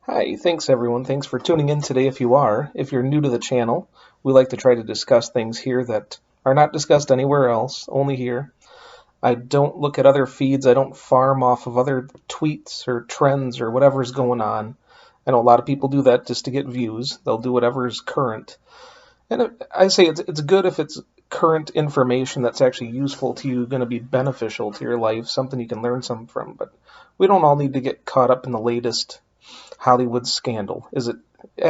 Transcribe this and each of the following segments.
Hi, thanks everyone. Thanks for tuning in today if you are. If you're new to the channel, we like to try to discuss things here that are not discussed anywhere else, only here. I don't look at other feeds, I don't farm off of other tweets or trends or whatever's going on. I know a lot of people do that just to get views. They'll do whatever is current. And I say it's good if it's current information that's actually useful to you, going to be beneficial to your life, something you can learn something from. But we don't all need to get caught up in the latest Hollywood scandal.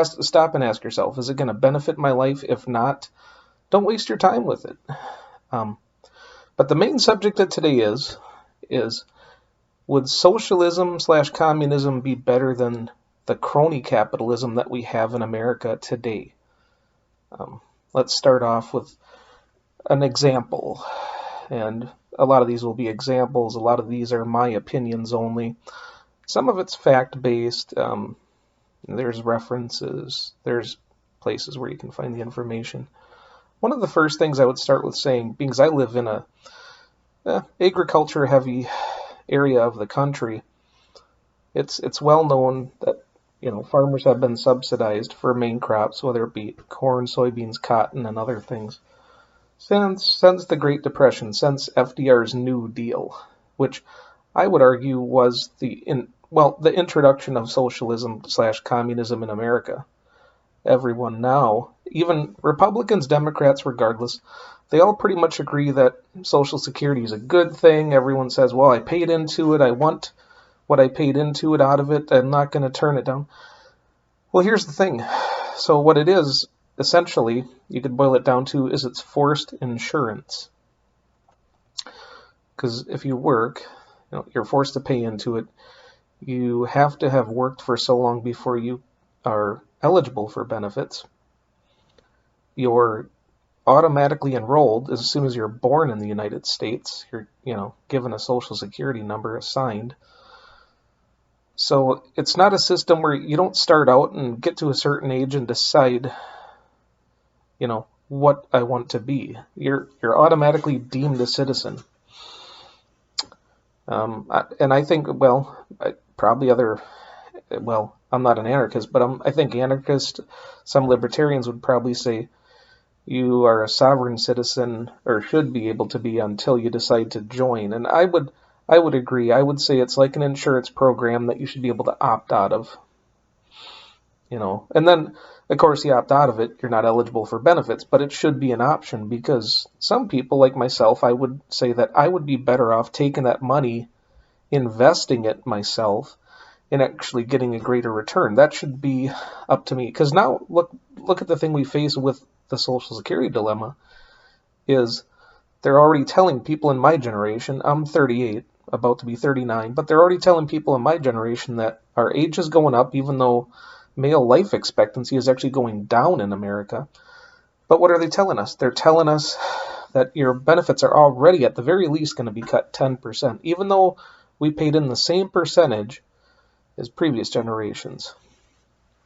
Stop and ask yourself, is it going to benefit my life? If not, don't waste your time with it. Um, but the main subject of today is would socialism slash communism be better than the crony-Capitalism that we have in America today? Um, let's start off with an example, and a lot of these will be examples. A lot of these are my opinions only. Some of it's fact-based. There's references. There's places where you can find the information. One of the first things I would start with saying, because I live in a agriculture-heavy area of the country, it's well known that farmers have been subsidized for main crops, whether it be corn, soybeans, cotton, and other things, since the Great Depression, since FDR's New Deal, which I would argue was the introduction of socialism slash communism in America. Everyone now, even Republicans, Democrats, regardless, they all pretty much agree that Social Security is a good thing. Everyone says, well, I paid into it. I want what I paid into it out of it. I'm not going to turn it down. Well, here's the thing. So what it is, essentially, you could boil it down to, is it's forced insurance. Because if you work, you're forced to pay into it. You have to have worked for so long before you are eligible for benefits. You're automatically enrolled as soon as you're born in the United States. You're, given a Social Security number assigned. So it's not a system where you don't start out and get to a certain age and decide, what I want to be. You're automatically deemed a citizen. And I think, I'm not an anarchist, but I think anarchists, some libertarians would probably say you are a sovereign citizen, or should be able to be, until you decide to join. And I would agree. I would say it's like an insurance program that you should be able to opt out of. And then, of course, you opt out of it, you're not eligible for benefits, but it should be an option, because some people, like myself, I would say that I would be better off taking that money, investing it myself, and actually getting a greater return. That should be up to me. Because now, look at the thing we face with the Social Security dilemma, is they're already telling people in my generation, I'm 38, about to be 39, but they're already telling people in my generation that our age is going up, even though male life expectancy is actually going down in America. But what are they telling us? They're telling us that your benefits are already at the very least going to be cut 10%, even though we paid in the same percentage as previous generations.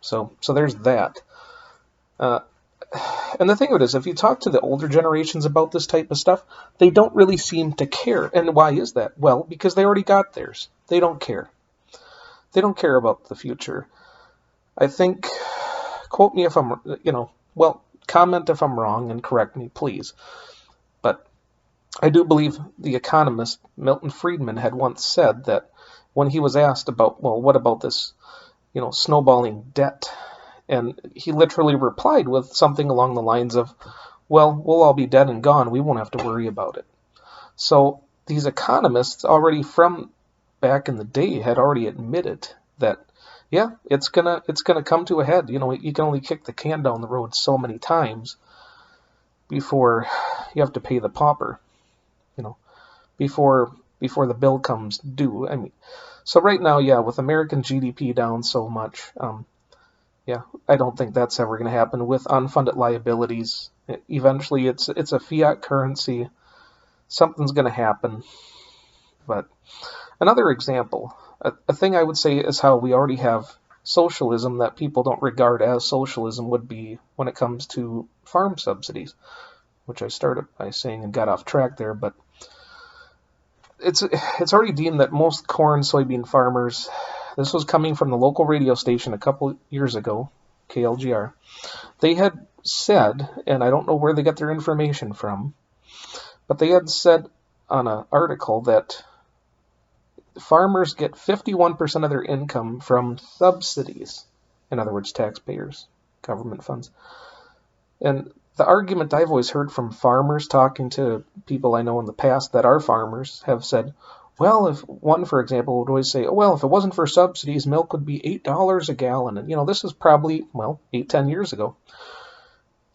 So there's that. And the thing of it is, if you talk to the older generations about this type of stuff, they don't really seem to care. And why is that? Well, because they already got theirs. They don't care. They don't care about the future. I think, quote me if I'm, comment if I'm wrong and correct me, please. But I do believe the economist Milton Friedman had once said that when he was asked about, well, what about this, snowballing debt? And he literally replied with something along the lines of, well, we'll all be dead and gone. We won't have to worry about it. So these economists already from back in the day had already admitted that, yeah, it's gonna come to a head. You can only kick the can down the road so many times before you have to pay the pauper. Before the bill comes due. I mean, so right now, yeah, with American GDP down so much, I don't think that's ever going to happen with unfunded liabilities. Eventually, it's a fiat currency. Something's going to happen. But another example, a thing I would say is how we already have socialism that people don't regard as socialism would be when it comes to farm subsidies, which I started by saying and got off track there, but it's already deemed that most corn, soybean farmers, this was coming from the local radio station a couple years ago, KLGR. They had said, and I don't know where they got their information from, but they had said on an article that farmers get 51% of their income from subsidies. In other words, taxpayers, government funds. And the argument I've always heard from farmers, talking to people I know in the past that are farmers, have said, well, if one, for example, would always say, oh, well, if it wasn't for subsidies, milk would be $8 a gallon. And, this is probably, 8-10 years ago.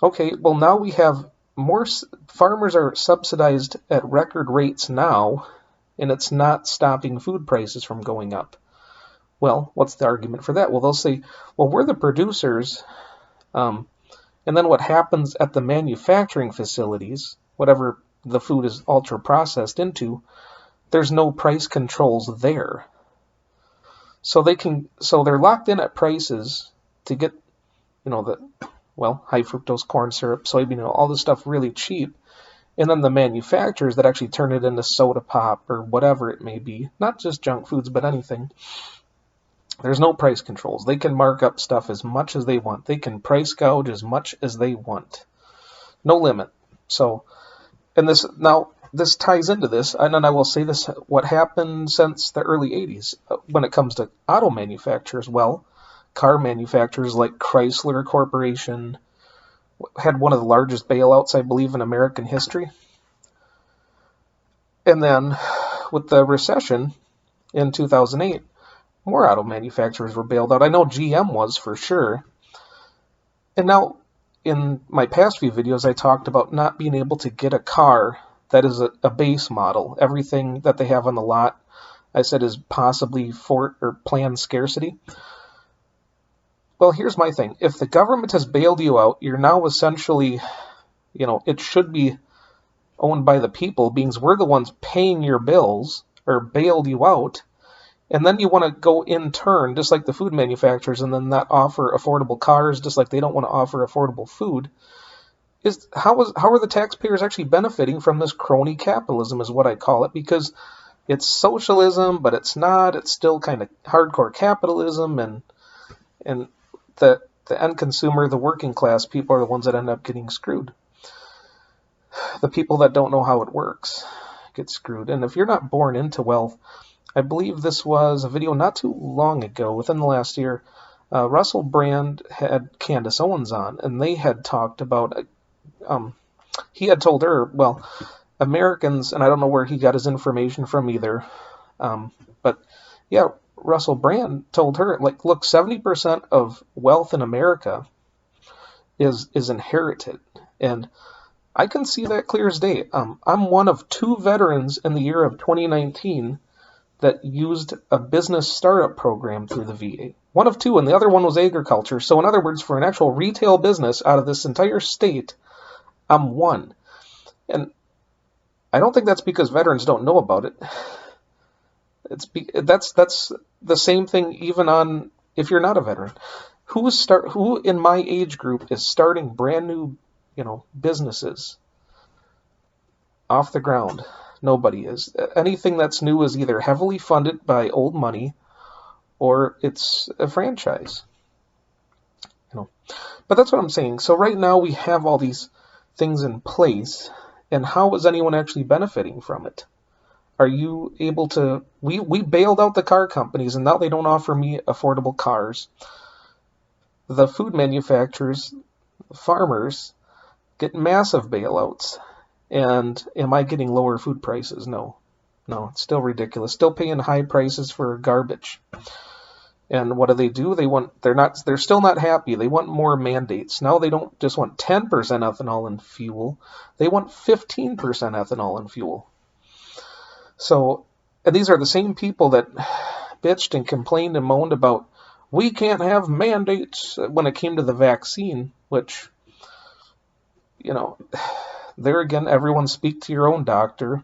Okay, well, now we have more farmers are subsidized at record rates now, and it's not stopping food prices from going up. Well, what's the argument for that? Well, they'll say, well, we're the producers, and then what happens at the manufacturing facilities, whatever the food is ultra processed into, there's no price controls there. So they're locked in at prices to get, high fructose corn syrup, soybean oil, all this stuff really cheap. And then the manufacturers that actually turn it into soda pop or whatever it may be, not just junk foods, but anything, there's no price controls. They can mark up stuff as much as they want. They can price gouge as much as they want. No limit. So, and this ties into this, and then I will say this, what happened since the early 80s when it comes to auto manufacturers. Well, car manufacturers like Chrysler Corporation had one of the largest bailouts, I believe, in American history. And then with the recession in 2008, more auto manufacturers were bailed out. I know GM was for sure. And now in my past few videos, I talked about not being able to get a car that is a base model. Everything that they have on the lot, I said, is possibly planned scarcity. Well, here's my thing. If the government has bailed you out, you're now essentially, it should be owned by the people, being we're the ones paying your bills or bailed you out. And then you want to go in turn, just like the food manufacturers, and then not offer affordable cars, just like they don't want to offer affordable food. How are the taxpayers actually benefiting from this crony-Capitalism is what I call it, because it's socialism, but it's not. It's still kind of hardcore capitalism, and the end consumer, the working class people, are the ones that end up getting screwed. The people that don't know how it works get screwed. And if you're not born into wealth, I believe this was a video not too long ago, within the last year, Russell Brand had Candace Owens on, and they had talked about, he had told her, well, Americans, and I don't know where he got his information from either, but yeah, Russell Brand told her, look, 70% of wealth in America is inherited, and I can see that clear as day. I'm one of 2 veterans in the year of 2019 that used a business startup program through the VA. One of 2, and the other one was agriculture. So in other words, for an actual retail business out of this entire state, I'm one. And I don't think that's because veterans don't know about it. That's the same thing even on if you're not a veteran. Who in my age group is starting brand new, businesses off the ground? Nobody is. Anything that's new is either heavily funded by old money or it's a franchise. But that's what I'm saying. So right now we have all these things in place, and how is anyone actually benefiting from it? Are you able to... We bailed out the car companies, and now they don't offer me affordable cars. The food manufacturers, farmers, get massive bailouts. And am I getting lower food prices? No, it's still ridiculous. Still paying high prices for garbage. And what do? They're still not happy. They want more mandates. Now they don't just want 10% ethanol in fuel. They want 15% ethanol in fuel. So, and these are the same people that bitched and complained and moaned about, we can't have mandates when it came to the vaccine, which, there again, everyone speak to your own doctor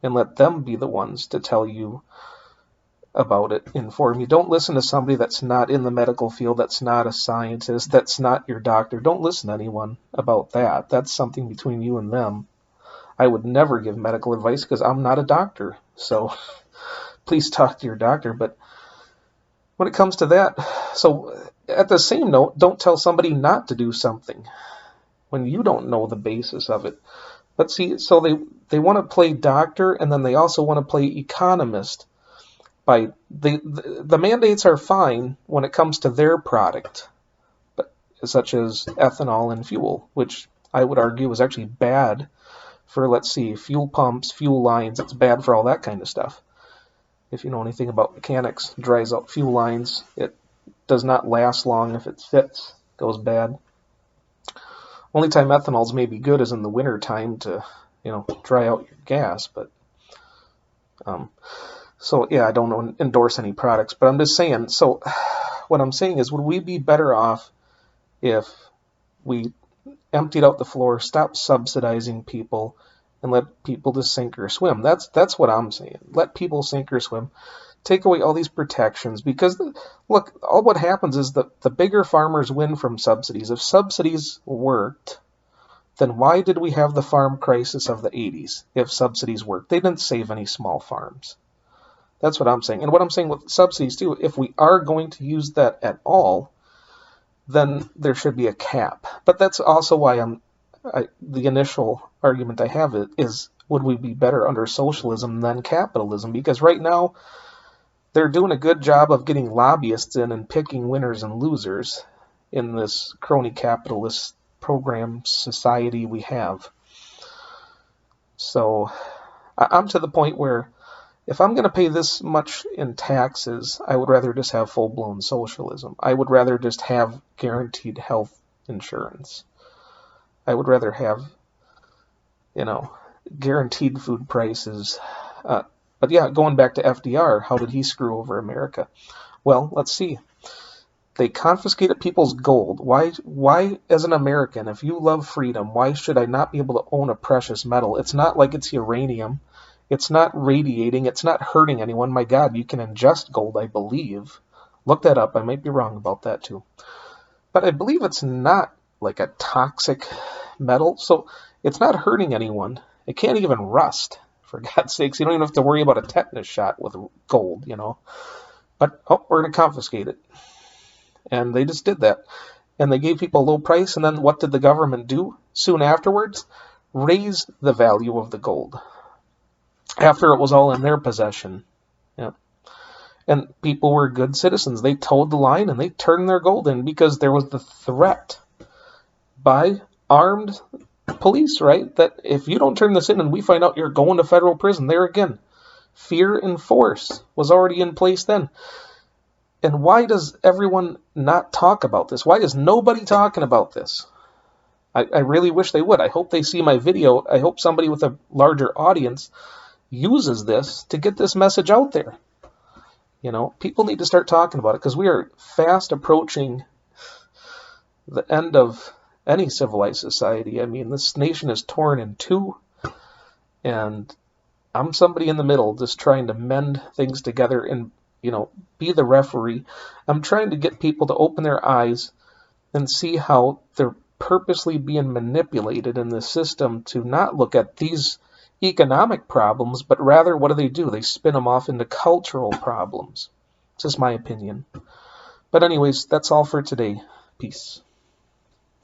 and let them be the ones to tell you about it, inform you. Don't listen to somebody that's not in the medical field, that's not a scientist, that's not your doctor. Don't listen to anyone about that. That's something between you and them. I would never give medical advice because I'm not a doctor. So please talk to your doctor. But when it comes to that, so at the same note, don't tell somebody not to do something when you don't know the basis of it. But see, so they want to play doctor, and then they also want to play economist. By the mandates are fine when it comes to their product, but such as ethanol and fuel, which I would argue is actually bad for, let's see, fuel pumps, fuel lines. It's bad for all that kind of stuff. If you know anything about mechanics, dries out fuel lines. It does not last long if it sits, goes bad. Only time ethanol's maybe good is in the winter time to, dry out your gas. But so yeah, I don't endorse any products, but I'm just saying. So what I'm saying is, would we be better off if we emptied out the floor, stopped subsidizing people, and let people just sink or swim? That's what I'm saying. Let people sink or swim. Take away all these protections, because look, all what happens is that the bigger farmers win from subsidies. If subsidies worked, then why did we have the farm crisis of the 80s? If subsidies worked, they didn't save any small farms. That's what I'm saying. And what I'm saying with subsidies too, if we are going to use that at all, then there should be a cap. But that's also why the initial argument I have is, would we be better under socialism than capitalism? Because right now, they're doing a good job of getting lobbyists in and picking winners and losers in this crony-capitalist program society we have. So I'm to the point where if I'm going to pay this much in taxes, I would rather just have full-blown socialism. I would rather just have guaranteed health insurance. I would rather have, guaranteed food prices. But yeah, going back to FDR, how did he screw over America? Well, let's see. They confiscated people's gold. Why, as an American, if you love freedom, why should I not be able to own a precious metal? It's not like it's uranium. It's not radiating. It's not hurting anyone. My God, you can ingest gold, I believe. Look that up. I might be wrong about that too. But I believe it's not like a toxic metal, so it's not hurting anyone. It can't even rust. For God's sakes, you don't even have to worry about a tetanus shot with gold, But, we're going to confiscate it. And they just did that. And they gave people a low price, and then what did the government do soon afterwards? Raised the value of the gold after it was all in their possession. Yeah. And people were good citizens. They toed the line, and they turned their gold in because there was the threat by armed police, right? That if you don't turn this in and we find out you're going to federal prison, there again, fear and force was already in place then. And why does everyone not talk about this? Why is nobody talking about this? I really wish they would. I hope they see my video. I hope somebody with a larger audience uses this to get this message out there. People need to start talking about it, because we are fast approaching the end of any civilized society. I mean, this nation is torn in two, and I'm somebody in the middle just trying to mend things together and, be the referee. I'm trying to get people to open their eyes and see how they're purposely being manipulated in the system to not look at these economic problems, but rather what do? They spin them off into cultural problems. It's just my opinion. But anyways, that's all for today. Peace.